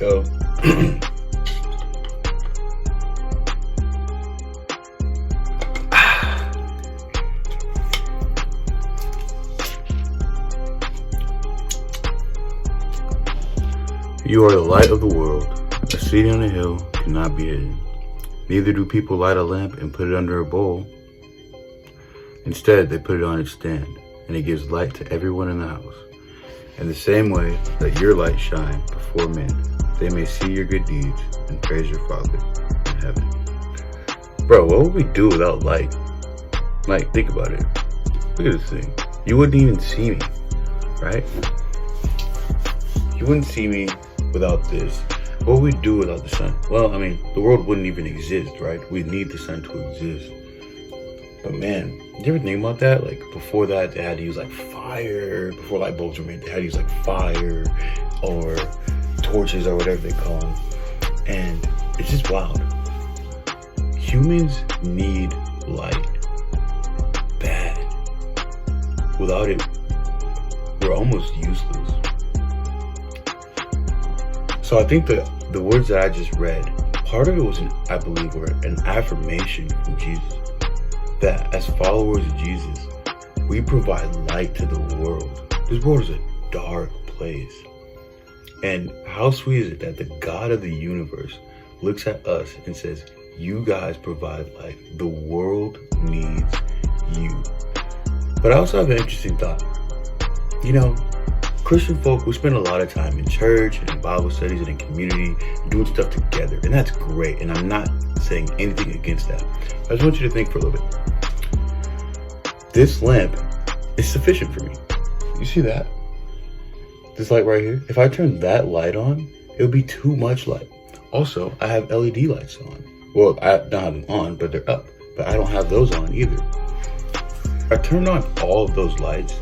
Yo. You are the light of the world. A city on a hill cannot be hidden. Neither do people light a lamp and put it under a bowl. Instead, they put it on its stand, and it gives light to everyone in the house. In the same way, let your light shine before men. They may see your good deeds and praise your Father in heaven. Bro, what would we do without light? Like, think about it. Look at this thing. You wouldn't even see me, right? You wouldn't see me without this. What would we do without the sun? Well, I mean, the world wouldn't even exist, right? We need the sun to exist. But man, did you ever think about that? Like, before that, they had to use like fire. Before light bulbs were made, they had to use like fire or torches or whatever they call them. And it's just wild. Humans need light bad. Without it, we're almost useless. So I think that the words that I just read, part of it was, I believe, were an affirmation from Jesus. That as followers of Jesus, we provide light to the world. This world is a dark place. And how sweet is it that the God of the universe looks at us and says, you guys provide light. The world needs you. But I also have an interesting thought. You know, Christian folk, we spend a lot of time in church and in Bible studies and in community doing stuff together. And that's great. And I'm not saying anything against that. I just want you to think for a little bit. This lamp is sufficient for me. You see that? This light right here. If I turn that light on, it would be too much light. Also, I have LED lights on. Well, I don't have them on, but they're up. But I don't have those on either. If I turned on all of those lights,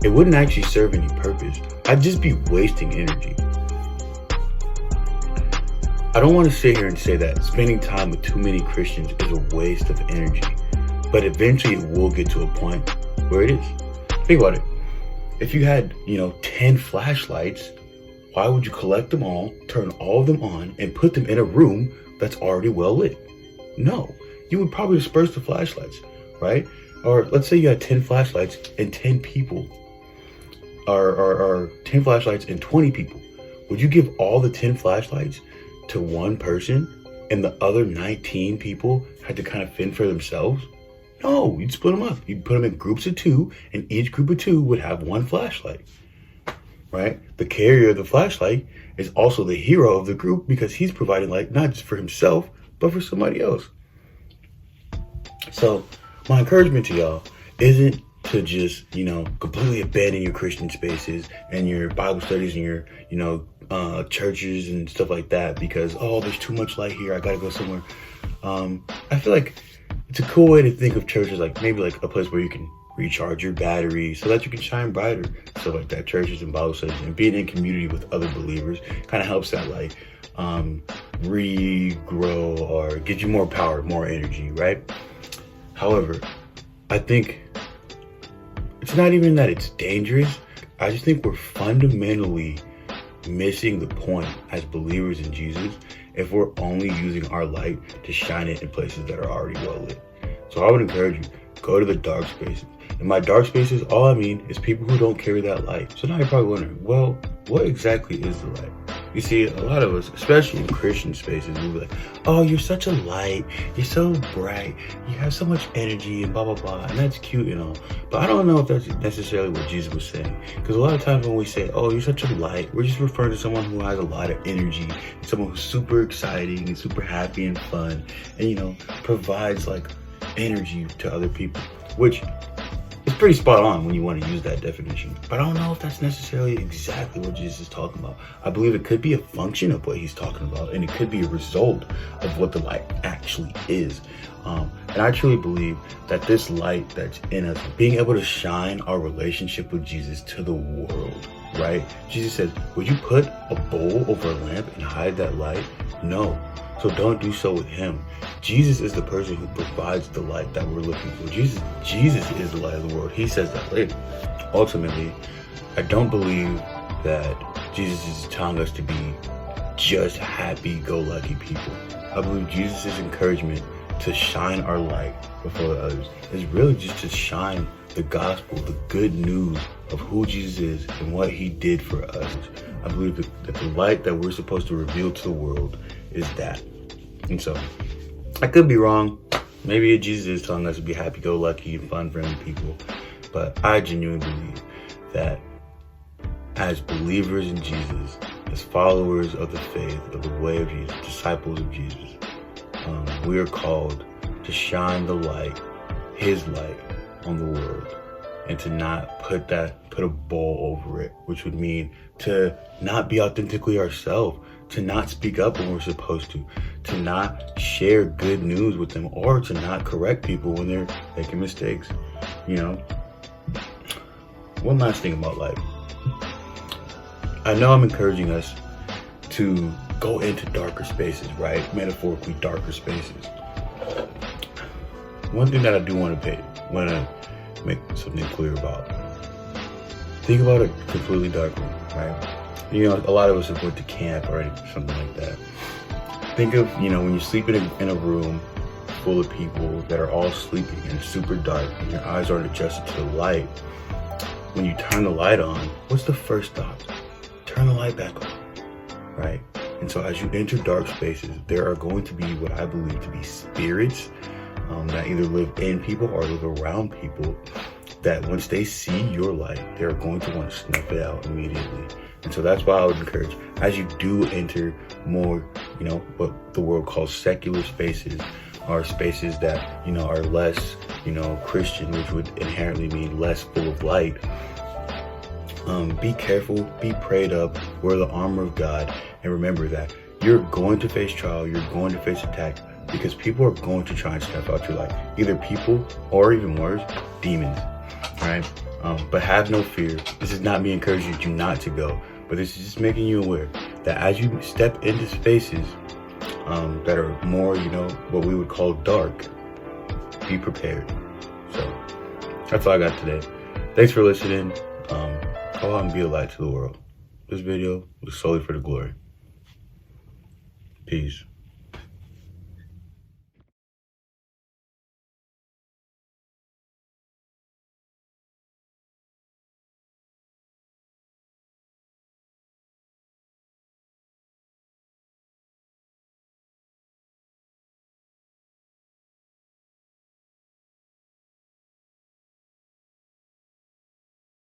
it wouldn't actually serve any purpose. I'd just be wasting energy. I don't want to sit here and say that spending time with too many Christians is a waste of energy. But eventually it will get to a point where it is. Think about it. If you had, 10 flashlights, why would you collect them all, turn all of them on, and put them in a room that's already well lit? No. You would probably disperse the flashlights, right? Or let's say you had 10 flashlights and 10 people. Or 10 flashlights and 20 people. Would you give all the 10 flashlights to one person and the other 19 people had to kind of fend for themselves? No, you'd split them up. You'd put them in groups of 2, and each group of 2 would have one flashlight, right? The carrier of the flashlight is also the hero of the group because he's providing light not just for himself, but for somebody else. So my encouragement to y'all isn't to just, completely abandon your Christian spaces and your Bible studies and your, churches and stuff like that because, there's too much light here. I got to go somewhere. I feel like it's a cool way to think of churches, like maybe like a place where you can recharge your battery so that you can shine brighter, stuff like that. Churches and Bible studies and being in community with other believers kind of helps that like regrow or get you more power, more energy, right? However, I think it's not even that it's dangerous. I just think we're fundamentally missing the point as believers in Jesus if we're only using our light to shine it in places that are already well lit. So I would encourage you, go to the dark spaces. In my dark spaces, all I mean is people who don't carry that light. So now you're probably wondering, well, what exactly is the light? You see, a lot of us, especially in Christian spaces, we'll be like, oh, you're such a light, you're so bright, you have so much energy and blah, blah, blah. And that's cute and all. But I don't know if that's necessarily what Jesus was saying. Because a lot of times when we say, oh, you're such a light, we're just referring to someone who has a lot of energy, someone who's super exciting and super happy and fun and, provides like energy to other people, which it's pretty spot on when you want to use that definition. But I don't know if that's necessarily exactly what Jesus is talking about. I believe it could be a function of what he's talking about, and it could be a result of what the light actually is. And I truly believe that this light that's in us, being able to shine our relationship with Jesus to the world, right? Jesus says, would you put a bowl over a lamp and hide that light? No. So don't do so with him. Jesus is the person who provides the light that we're looking for. Jesus is the light of the world. He says that later. Ultimately, I don't believe that Jesus is telling us to be just happy-go-lucky people. I believe Jesus' encouragement to shine our light before others is really just to shine the gospel, the good news of who Jesus is and what he did for us. I believe that the light that we're supposed to reveal to the world is that. And so, I could be wrong. Maybe Jesus is telling us to be happy-go-lucky and fun-friendly people. But I genuinely believe that as believers in Jesus, as followers of the faith, of the way of Jesus, disciples of Jesus, we are called to shine the light, his light, on the world, and to not put a bowl over it, which would mean to not be authentically ourselves, to not speak up when we're supposed to not share good news with them, or to not correct people when they're making mistakes. You know, one last thing about life. I know I'm encouraging us to go into darker spaces, right? Metaphorically darker spaces. One thing that I do want to make something clear about. Think about it completely dark room, right? You know, a lot of us have went to camp or something like that. Think of, you know, when you sleep in a room full of people that are all sleeping and it's super dark and your eyes aren't adjusted to the light. When you turn the light on, what's the first thought? Turn the light back on, right? And so as you enter dark spaces, there are going to be what I believe to be spirits that either live in people or live around people, that once they see your light, they're going to want to snuff it out immediately. And so that's why I would encourage, as you do enter more, you know, what the world calls secular spaces, or spaces that, you know, are less, you know, Christian, which would inherently mean less full of light. Be careful, be prayed up, wear the armor of God, and remember that you're going to face trial, you're going to face attack, because people are going to try and snuff out your life. Either people, or even worse, demons, right? But have no fear. This is not me encouraging you not to go, but this is just making you aware that as you step into spaces that are more, you know, what we would call dark, be prepared. So that's all I got today. Thanks for listening. Go out and be a light to the world. This video was solely for the glory. Peace.